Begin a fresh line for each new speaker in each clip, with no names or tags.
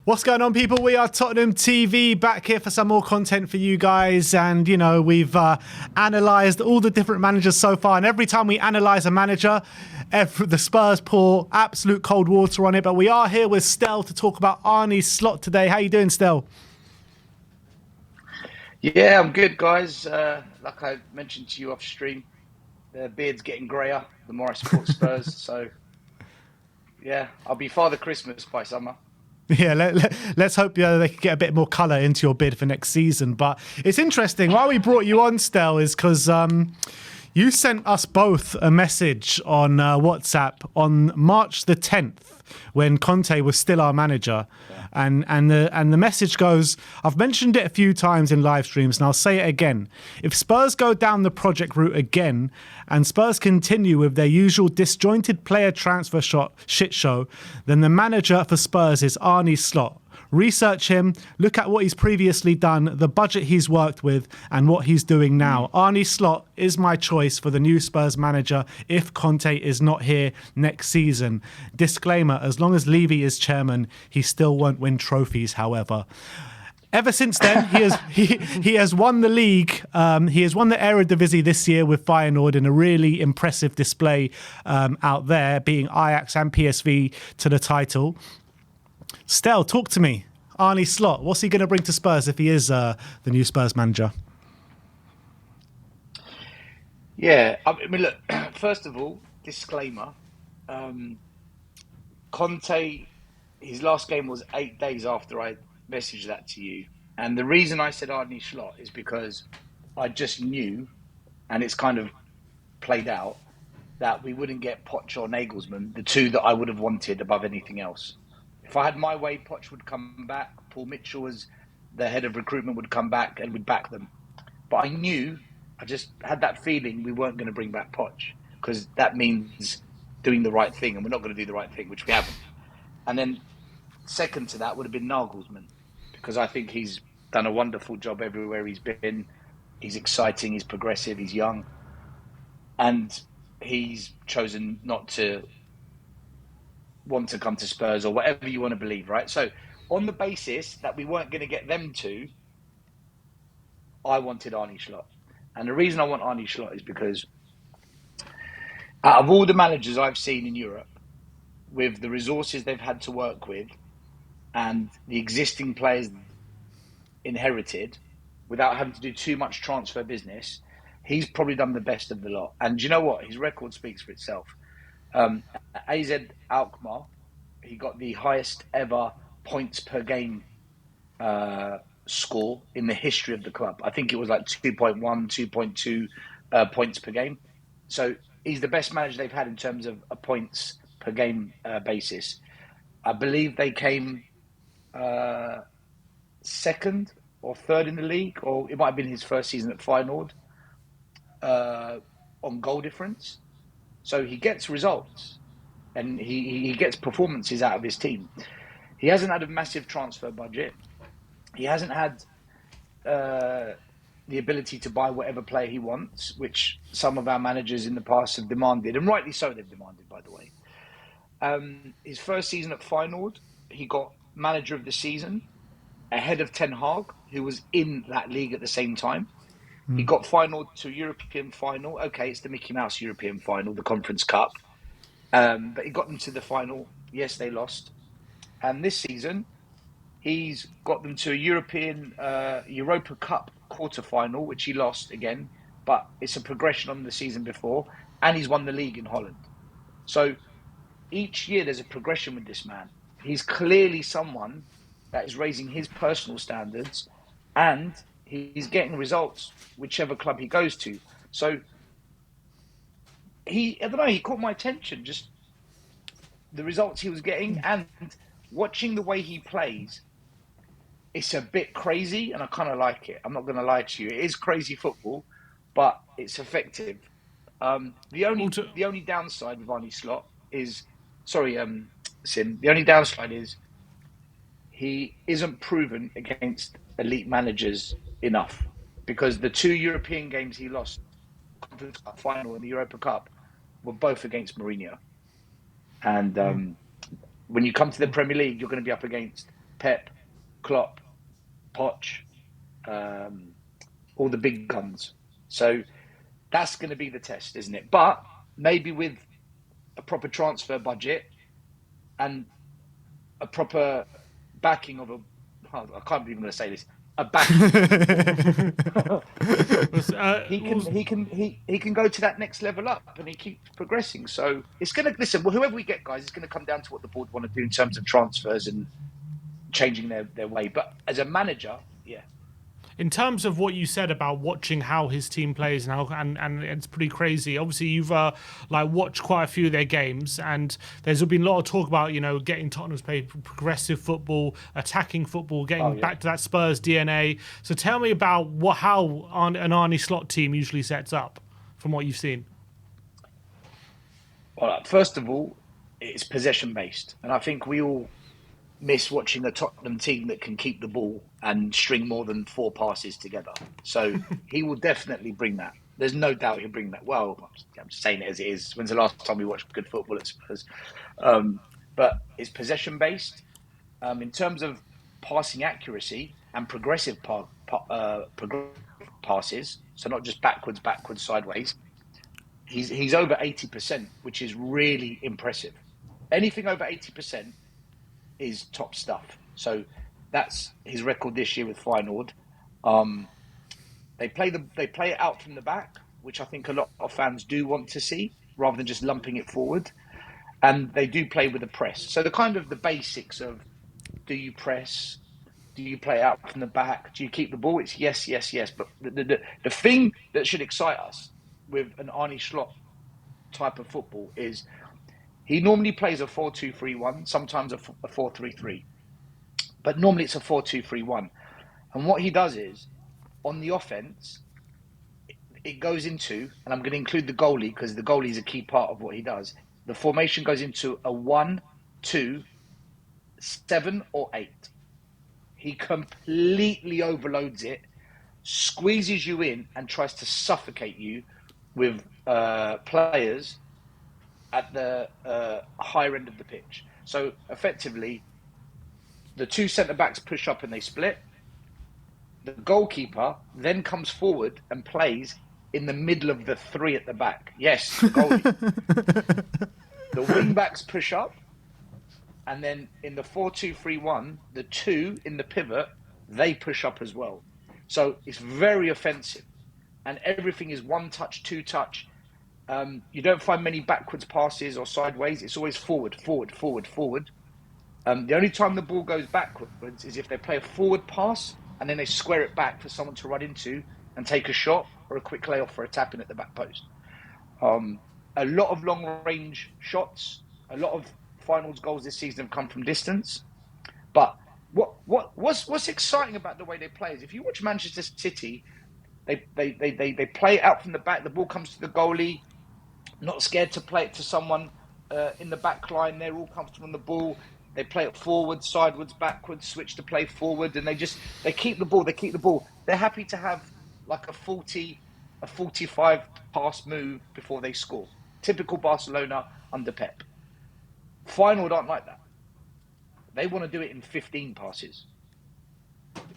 What's going on, people? We are Tottenham TV, back here for some more content for you guys. And, you know, we've analysed all the different managers so far. And every time we analyse a manager, the Spurs pour absolute cold water on it. But we are here with Stel to talk about Arne Slot today. How you doing, Stel?
Yeah, I'm good, guys. Like I mentioned to you off stream, the beard's getting greyer the more I support Spurs. So, yeah, I'll be Father Christmas by summer.
Yeah, let's hope they can get a bit more colour into your bid for next season. But it's interesting. Why we brought you on, Stel, is because you sent us both a message on WhatsApp on March the 10th when Conte was still our manager. Yeah. And the message goes, I've mentioned it a few times in live streams and I'll say it again. If Spurs go down the project route again and Spurs continue with their usual disjointed player transfer shit show, then the manager for Spurs is Arne Slot. Research him, look at what he's previously done, the budget he's worked with, and what he's doing now. Arne Slot is my choice for the new Spurs manager if Conte is not here next season. Disclaimer, as long as Levy is chairman, he still won't win trophies, however. Ever since then, he has won the league. He has won the Eredivisie this year with Feyenoord in a really impressive display out there, beating Ajax and PSV to the title. Stel, talk to me. Arne Slot, what's he going to bring to Spurs if he is the new Spurs manager?
Yeah, I mean, look, first of all, disclaimer. Conte, his last game was 8 days after I messaged that to you. And the reason I said Arne Slot is because I just knew, and it's kind of played out, that we wouldn't get Poch or Nagelsmann, the two that I would have wanted above anything else. If I had my way, Poch would come back. Paul Mitchell, as the head of recruitment, would come back and would back them. But I knew, I just had that feeling we weren't going to bring back Poch because that means doing the right thing, and we're not going to do the right thing, which we haven't. And then second to that would have been Nagelsmann, because I think he's done a wonderful job everywhere he's been. He's exciting, he's progressive, he's young. And he's chosen not to want to come to Spurs or whatever you want to believe, right? So on the basis that we weren't going to get them to, I wanted Arne Slot. And the reason I want Arne Slot is because out of all the managers I've seen in Europe, with the resources they've had to work with and the existing players inherited, without having to do too much transfer business, he's probably done the best of the lot. And you know what? His record speaks for itself. AZ Alkmaar, he got the highest ever points per game score in the history of the club. I think it was like 2.1, 2.2 points per game. So he's the best manager they've had in terms of a points per game basis. I believe they came second or third in the league, or it might have been his first season at Feyenoord on goal difference. So he gets results and he gets performances out of his team. He hasn't had a massive transfer budget. He hasn't had the ability to buy whatever player he wants, which some of our managers in the past have demanded, and rightly so they've demanded, by the way. His first season at Feyenoord, he got manager of the season ahead of Ten Hag, who was in that league at the same time. He got Feyenoord to European final. Okay, it's the Mickey Mouse European final, the Conference Cup. But he got them to the final. Yes, they lost. And this season, he's got them to a Europa Cup quarter-final, which he lost again. But it's a progression on the season before. And he's won the league in Holland. So each year there's a progression with this man. He's clearly someone that is raising his personal standards, and he's getting results whichever club he goes to. So I don't know, he caught my attention, just the results he was getting and watching the way he plays. It's a bit crazy and I kind of like it. I'm not going to lie to you. It is crazy football, but it's effective. The only downside with Arne Slot is, Sim, the only downside is he isn't proven against elite managers enough, because the two European games he lost, the Conference Cup final and the Europa Cup, were both against Mourinho. And when you come to the Premier League, you're going to be up against Pep, Klopp, Poch, all the big guns. So that's going to be the test, isn't it? But maybe with a proper transfer budget and a proper backing of I can't even going to say this, a backing. He can go to that next level up, and he keeps progressing. So it's going to listen. Well, whoever we get, guys, it's going to come down to what the board want to do in terms of transfers and changing their way. But as a manager, yeah.
In terms of what you said about watching how his team plays and it's pretty crazy. Obviously, you've watched quite a few of their games, and there's been a lot of talk about getting Tottenham to play progressive football, attacking football, getting back to that Spurs DNA. So tell me about how an Arne Slot team usually sets up, from what you've seen.
Well, first of all, it's possession based, and I think we all miss watching a Tottenham team that can keep the ball and string more than 4 passes together. So he will definitely bring that. There's no doubt he'll bring that. Well, I'm just saying it as it is. When's the last time we watched good football at Spurs? But it's possession based. In terms of passing accuracy and progressive passes, so not just backwards, sideways, he's over 80%, which is really impressive. Anything over 80% is top stuff. So that's his record this year with Feyenoord. They play it out from the back, which I think a lot of fans do want to see, rather than just lumping it forward. And they do play with a press. So the basics of, do you press? Do you play out from the back? Do you keep the ball? It's yes. But the thing that should excite us with an Arne Slot type of football is he normally plays a 4-2-3-1, sometimes a 4-3-3. But normally it's a 4-2-3-1. And what he does is, on the offense, it goes into, and I'm going to include the goalie because the goalie is a key part of what he does. The formation goes into a 1, 2, 7 or 8. He completely overloads it, squeezes you in, and tries to suffocate you with players at the higher end of the pitch. So effectively, the 2 centre-backs push up and they split. The goalkeeper then comes forward and plays in the middle of the 3 at the back. Yes, the goalie. The wing-backs push up, and then in the 4-2-3-1, the 2 in the pivot, they push up as well. So it's very offensive, and everything is 1 touch, 2 touch. You don't find many backwards passes or sideways. It's always forward. The only time the ball goes backwards is if they play a forward pass and then they square it back for someone to run into and take a shot or a quick layoff for a tap in at the back post. A lot of long-range shots. A lot of Feyenoord's goals this season have come from distance. But what's exciting about the way they play is if you watch Manchester City, they play it out from the back. The ball comes to the goalie. Not scared to play it to someone in the back line. They're all comfortable on the ball. They play it forward, sideways, backwards, switch to play forward, and they keep the ball. They're happy to have like a 45 pass move before they score. Typical Barcelona under Pep. Feyenoord aren't like that. They want to do it in 15 passes.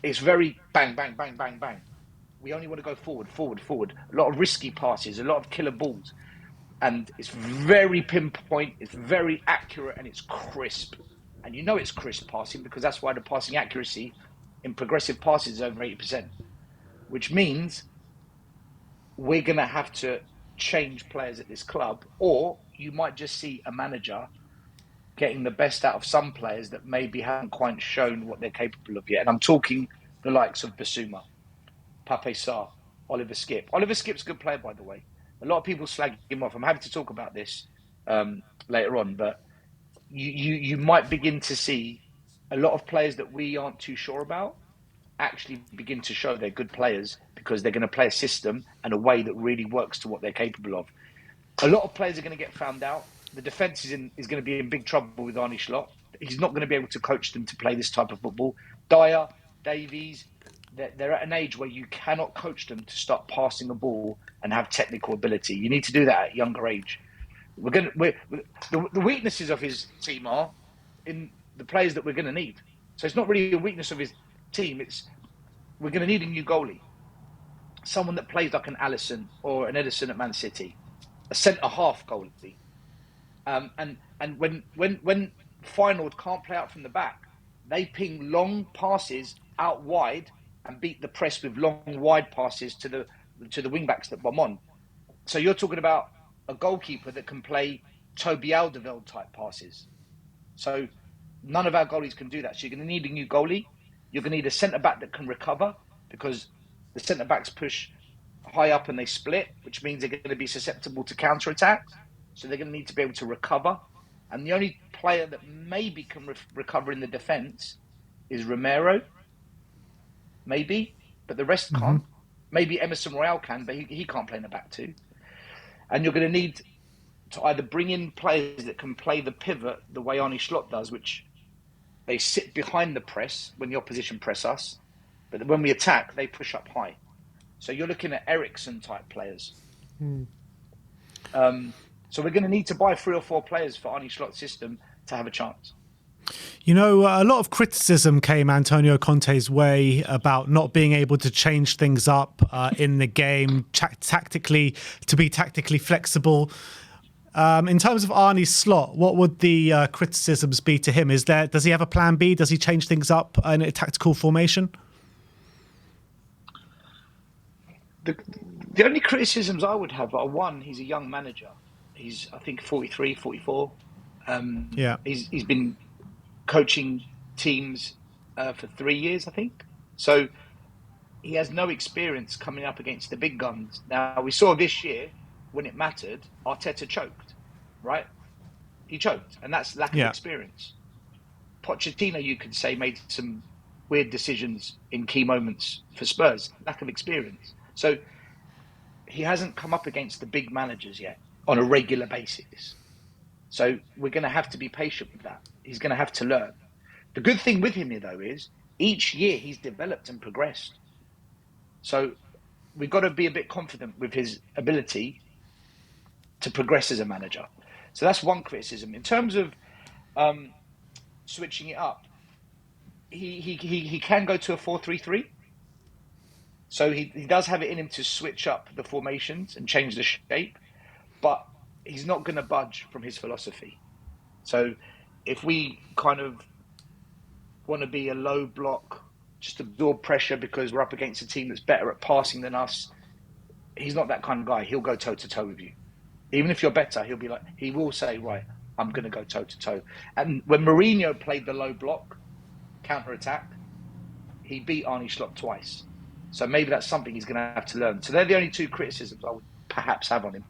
It's very bang, bang, bang, bang, bang. We only want to go forward. A lot of risky passes, a lot of killer balls. And it's very pinpoint, it's very accurate, and it's crisp. And you know it's crisp passing because that's why the passing accuracy in progressive passes is over 80%. Which means we're going to have to change players at this club, or you might just see a manager getting the best out of some players that maybe haven't quite shown what they're capable of yet. And I'm talking the likes of Basuma, Pape Sarr, Oliver Skipp. Oliver Skipp's a good player, by the way. A lot of people slag him off. I'm happy to talk about this later on, but you might begin to see a lot of players that we aren't too sure about actually begin to show they're good players because they're going to play a system and a way that really works to what they're capable of. A lot of players are going to get found out. The defence is going to be in big trouble with Arne Slot. He's not going to be able to coach them to play this type of football. Dyer, Davies, they're at an age where you cannot coach them to start passing a ball and have technical ability. You need to do that at a younger age. The weaknesses of his team are in the players that we're going to need. So it's not really a weakness of his team. It's we're going to need a new goalie, someone that plays like an Alisson or an Edison at Man City, a centre half goalie. And when Feyenoord can't play out from the back, they ping long passes out wide and beat the press with long wide passes to the wing backs that bomb on. So you're talking about a goalkeeper that can play Toby Alderweireld type passes. So none of our goalies can do that. So you're going to need a new goalie. You're going to need a centre back that can recover, because the centre backs push high up and they split, which means they're going to be susceptible to counter attacks. So they're going to need to be able to recover. And the only player that maybe can recover in the defence is Romero, maybe, but the rest can't. Maybe Emerson Royale can, but he can't play in the back two. And you're going to need to either bring in players that can play the pivot the way Arne Slot does, which they sit behind the press when the opposition press us, but when we attack, they push up high. So you're looking at Ericsson type players. So we're going to need to buy 3 or 4 players for Arne Slot's system to have a chance.
You know, a lot of criticism came Antonio Conte's way about not being able to change things up in the game, tactically, to be tactically flexible. In terms of Arne Slot, what would the criticisms be to him? Does he have a plan B? Does he change things up in a tactical formation?
The only criticisms I would have are, one, he's a young manager. He's, I think, 43, 44. He's been coaching teams for 3 years, I think. So he has no experience coming up against the big guns. Now, we saw this year, when it mattered, Arteta choked, right? He choked, and that's lack of experience. Pochettino, you could say, made some weird decisions in key moments for Spurs. Lack of experience. So he hasn't come up against the big managers yet on a regular basis. So we're going to have to be patient with that. He's going to have to learn. The good thing with him, though, is each year he's developed and progressed. So we've got to be a bit confident with his ability to progress as a manager. So that's one criticism. In terms of switching it up, he can go to a 4-3-3. So he does have it in him to switch up the formations and change the shape, but he's not going to budge from his philosophy. So if we kind of want to be a low block, just absorb pressure because we're up against a team that's better at passing than us, he's not that kind of guy. He'll go toe-to-toe with you. Even if you're better, he will say, right, I'm going to go toe-to-toe. And when Mourinho played the low block, counter-attack, he beat Arne Slot twice. So maybe that's something he's going to have to learn. So they're the only 2 criticisms I would perhaps have on him.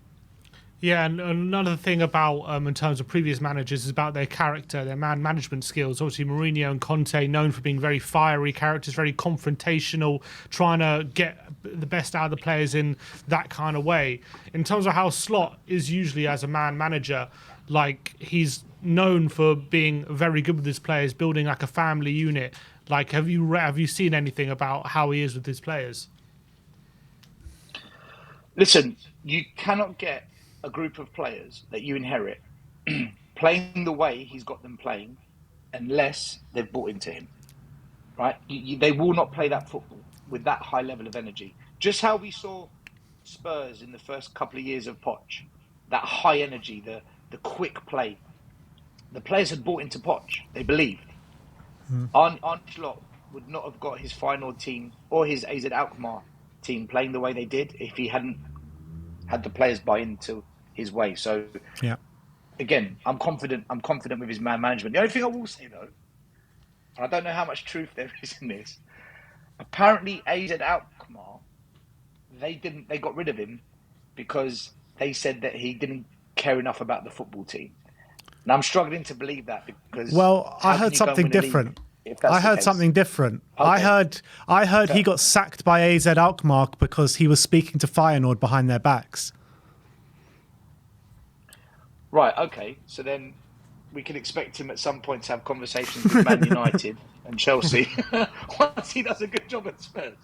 Yeah, and another thing about, in terms of previous managers, is about their character, their man management skills. Obviously, Mourinho and Conte, known for being very fiery characters, very confrontational, trying to get the best out of the players in that kind of way. In terms of how Slot is usually as a man manager, like, he's known for being very good with his players, building like a family unit. Like, have you seen anything about how he is with his players?
Listen, you cannot get a group of players that you inherit playing the way he's got them playing unless they've bought into him, right? They will not play that football with that high level of energy. Just how we saw Spurs in the first couple of years of Poch, that high energy, the quick play. The players had bought into Poch. They believed. Arne Slot would not have got his Feyenoord team or his AZ Alkmaar team playing the way they did if he hadn't had the players buy into his way. So, again, I'm confident with his man management. The only thing I will say, though, and I don't know how much truth there is in this, apparently AZ Alkmaar, they got rid of him because they said that he didn't care enough about the football team. And I'm struggling to believe that because...
Well, I heard something different. I heard something different. Okay. I heard he got sacked by AZ Alkmaar because he was speaking to Feyenoord behind their backs.
Right, okay. So then we can expect him at some point to have conversations with Man United and Chelsea once he does a good job at Spurs.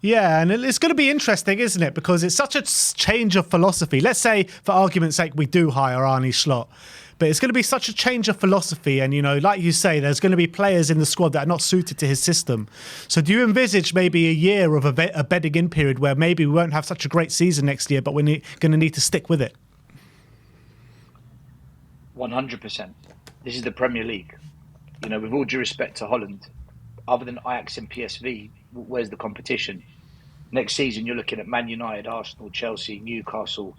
Yeah, and it's going to be interesting, isn't it? Because it's such a change of philosophy. Let's say, for argument's sake, we do hire Arne Slot. But it's going to be such a change of philosophy. And, like you say, there's going to be players in the squad that are not suited to his system. So do you envisage maybe a year of a bedding in period where maybe we won't have such a great season next year, but we're going to need to stick with it?
100%. This is the Premier League. With all due respect to Holland, other than Ajax and PSV, where's the competition? Next season, you're looking at Man United, Arsenal, Chelsea, Newcastle,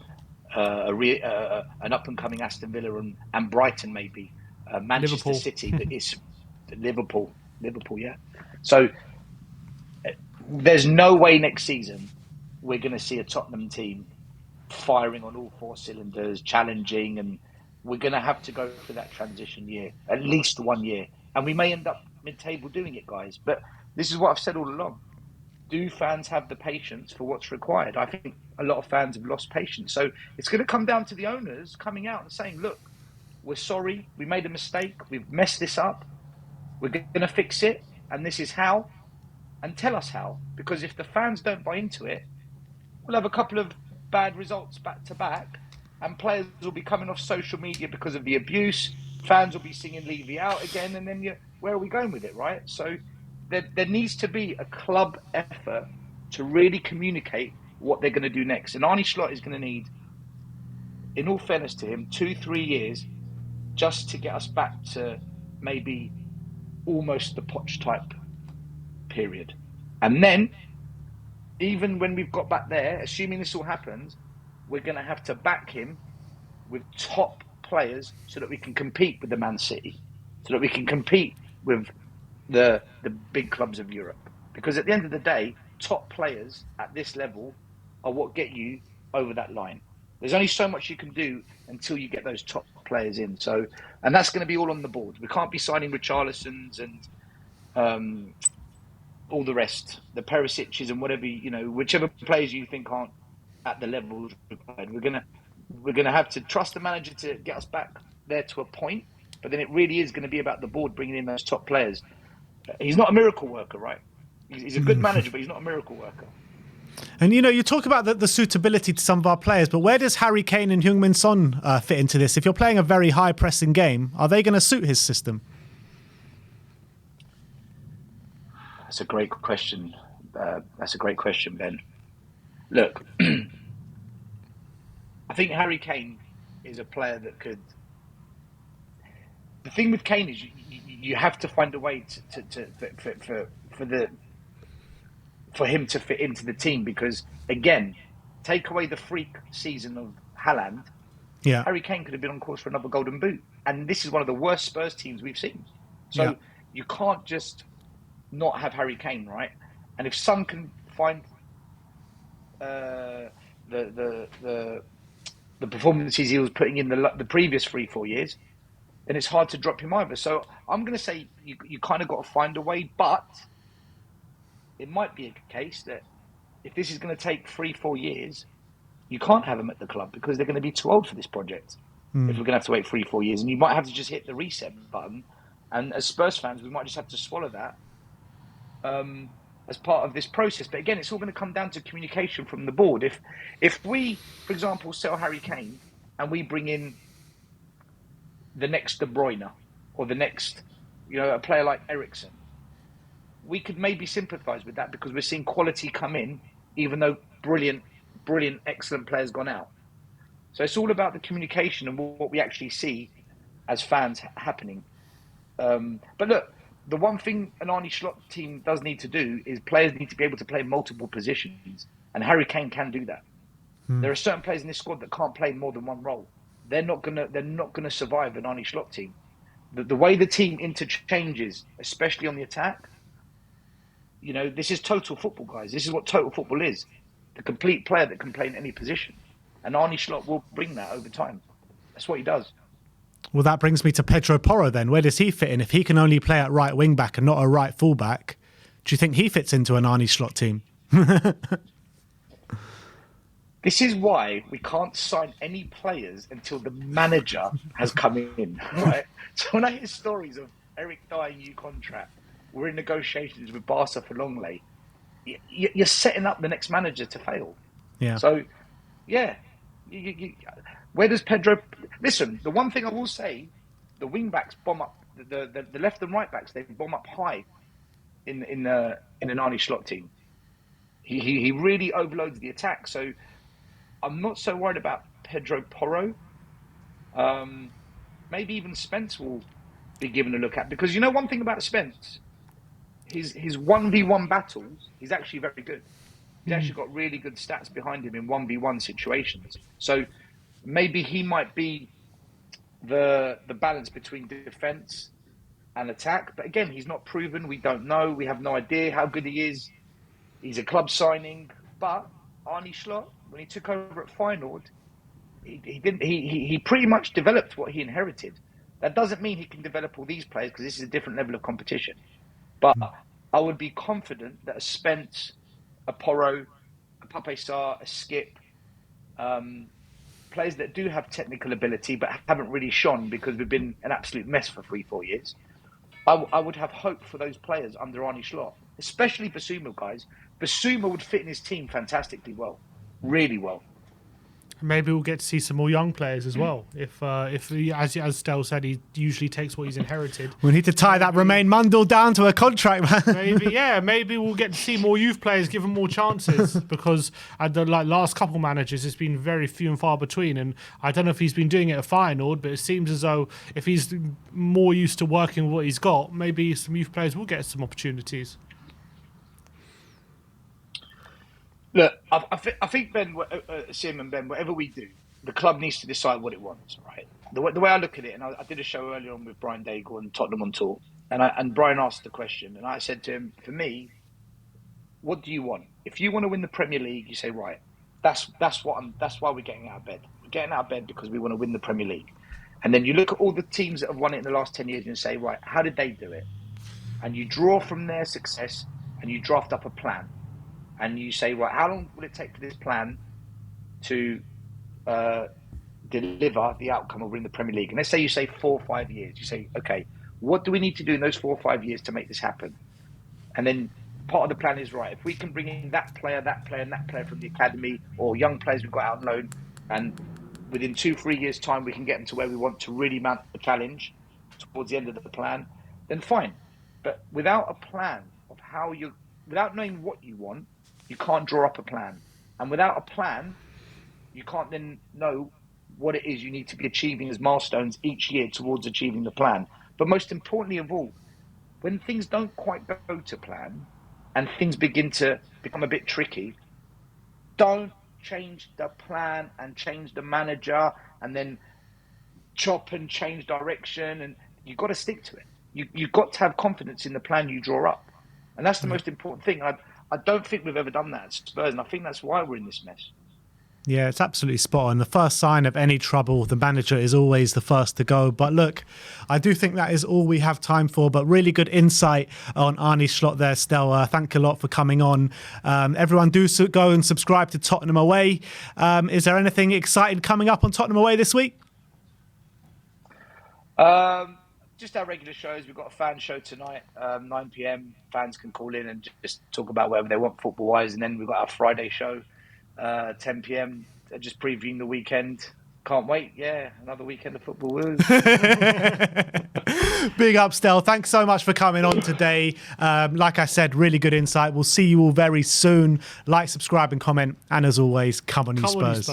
an up-and-coming Aston Villa and Brighton, maybe, Manchester
Liverpool.
City. But it's Liverpool, yeah. So there's no way next season we're going to see a Tottenham team firing on all four cylinders, challenging, and we're going to have to go through that transition year, at least 1 year. And we may end up mid-table doing it, guys. But this is what I've said all along. Do fans have the patience for what's required? I think a lot of fans have lost patience. So it's going to come down to the owners coming out and saying, look, we're sorry, we made a mistake, we've messed this up, we're going to fix it, and this is how, and tell us how. Because if the fans don't buy into it, we'll have a couple of bad results back to back, and players will be coming off social media because of the abuse, fans will be singing Levy out again, and then where are we going with it, right? So there needs to be a club effort to really communicate what they're going to do next. And Arne Slot is going to need, in all fairness to him, 2-3 years just to get us back to maybe almost the Poch type period. And then, even when we've got back there, assuming this all happens, we're going to have to back him with top players so that we can compete with the Man City, so that we can compete with the big clubs of Europe. Because at the end of the day, top players at this level are what get you over that line. There's only so much you can do until you get those top players in. So, and that's going to be all on the board. We can't be signing Richarlisons and all the rest, the Perisic's and whatever, whichever players you think aren't at the level required. We're gonna have to trust the manager to get us back there to a point. But then it really is going to be about the board bringing in those top players. He's not a miracle worker, right? He's a good manager, but he's not a miracle worker.
And, you talk about the suitability to some of our players, but where does Harry Kane and Heung-min Son fit into this? If you're playing a very high-pressing game, are they going to suit his system?
That's a great question. Ben. Look, I think Harry Kane is a player that could... The thing with Kane is you have to find a way for him to fit into the team, because, again, take away the freak season of Haaland, Harry Kane could have been on course for another Golden Boot. And this is one of the worst Spurs teams we've seen. So you can't just not have Harry Kane, right? And if Son can find the performances he was putting in the previous 3-4 years, then it's hard to drop him either. So I'm going to say you kind of got to find a way, but it might be a case that if this is going to take 3-4 years, you can't have them at the club because they're going to be too old for this project. If we're going to have to wait 3-4 years, and you might have to just hit the reset button. And as Spurs fans, we might just have to swallow that as part of this process. But again, it's all going to come down to communication from the board. If we, for example, sell Harry Kane and we bring in the next De Bruyne or the next, a player like Eriksen, we could maybe sympathise with that because we're seeing quality come in, even though brilliant, excellent players gone out. So it's all about the communication and what we actually see as fans happening. But look, the one thing an Arne Slot team does need to do is players need to be able to play multiple positions, and Harry Kane can do that. There are certain players in this squad that can't play more than one role. They're not gonna survive an Arne Slot team. The way the team interchanges, especially on the attack, this is total football, guys. This is what total football is. The complete player that can play in any position. And Arne Slot will bring that over time. That's what he does.
Well, that brings me to Pedro Porro then. Where does he fit in? If he can only play at right wing back and not a right full back, do you think he fits into an Arne Slot team?
This is why we can't sign any players until the manager has come in, right? So when I hear stories of Eric Dyer new contract, we're in negotiations with Barca for Longley, you're setting up the next manager to fail.
Yeah.
So, yeah, where does Pedro? Listen, the one thing I will say, the wing backs bomb up. The left and right backs, they bomb up high in an Arne Slot team. He really overloads the attack. So I'm not so worried about Pedro Porro. Maybe even Spence will be given a look at, because you know one thing about Spence, his 1v1 battles, he's actually very good. He's actually got really good stats behind him in 1v1 situations. So maybe he might be the balance between defense and attack. But again, he's not proven. We don't know. We have no idea how good he is. He's a club signing. But Arne Slot, when he took over at Feyenoord, he pretty much developed what he inherited. That doesn't mean he can develop all these players, because this is a different level of competition. But I would be confident that a Spence, a Porro, a Pape Sarr, a Skip, players that do have technical ability but haven't really shone because we've been an absolute mess for 3-4 years. I would have hope for those players under Arne Slot, especially Basuma, guys. Basuma would fit in his team fantastically well, really well.
Maybe we'll get to see some more young players as well. If he, as Stel said, he usually takes what he's inherited.
We need to tie that Romain Mundle down to a contract, man.
Maybe we'll get to see more youth players given more chances, because at the last couple managers, it's been very few and far between. And I don't know if he's been doing it at Feyenoord, but it seems as though if he's more used to working with what he's got, maybe some youth players will get some opportunities.
Look, I think Ben, Sim and Ben, whatever we do, the club needs to decide what it wants, right? The way I look at it, and I did a show earlier on with Brian Daigle and Tottenham on Tour, and Brian asked the question, and I said to him, for me, what do you want? If you want to win the Premier League, you say, right, that's why we're getting out of bed. We're getting out of bed because we want to win the Premier League. And then you look at all the teams that have won it in the last 10 years and say, right, how did they do it? And you draw from their success and you draft up a plan. And you say, right, how long will it take for this plan to deliver the outcome of winning the Premier League? And let's say you say 4 or 5 years. You say, okay, what do we need to do in those 4 or 5 years to make this happen? And then part of the plan is, right, if we can bring in that player, and that player from the academy, or young players we've got out on loan, and within 2-3 years' time we can get them to where we want to really mount the challenge towards the end of the plan, then fine. But without a plan of without knowing what you want, you can't draw up a plan. And without a plan, you can't then know what it is you need to be achieving as milestones each year towards achieving the plan. But most importantly of all, when things don't quite go to plan and things begin to become a bit tricky, don't change the plan and change the manager and then chop and change direction. And you've got to stick to it. You've got to have confidence in the plan you draw up. And that's the most important thing. I don't think we've ever done that at Spurs, and I think that's why we're in this mess.
Yeah, it's absolutely spot on. The first sign of any trouble, the manager is always the first to go. But look, I do think that is all we have time for. But really good insight on Arne Slot there, Stella. Thank you a lot for coming on. Everyone do go and subscribe to Tottenham Away. Is there anything exciting coming up on Tottenham Away this week?
Just our regular shows. We've got a fan show tonight, 9 p.m. Fans can call in and just talk about whatever they want football-wise. And then we've got our Friday show, 10 p.m. Just previewing the weekend. Can't wait. Yeah, another weekend of football.
Big up, Stel. Thanks so much for coming on today. Like I said, really good insight. We'll see you all very soon. Like, subscribe and comment. And as always, come on, you Spurs.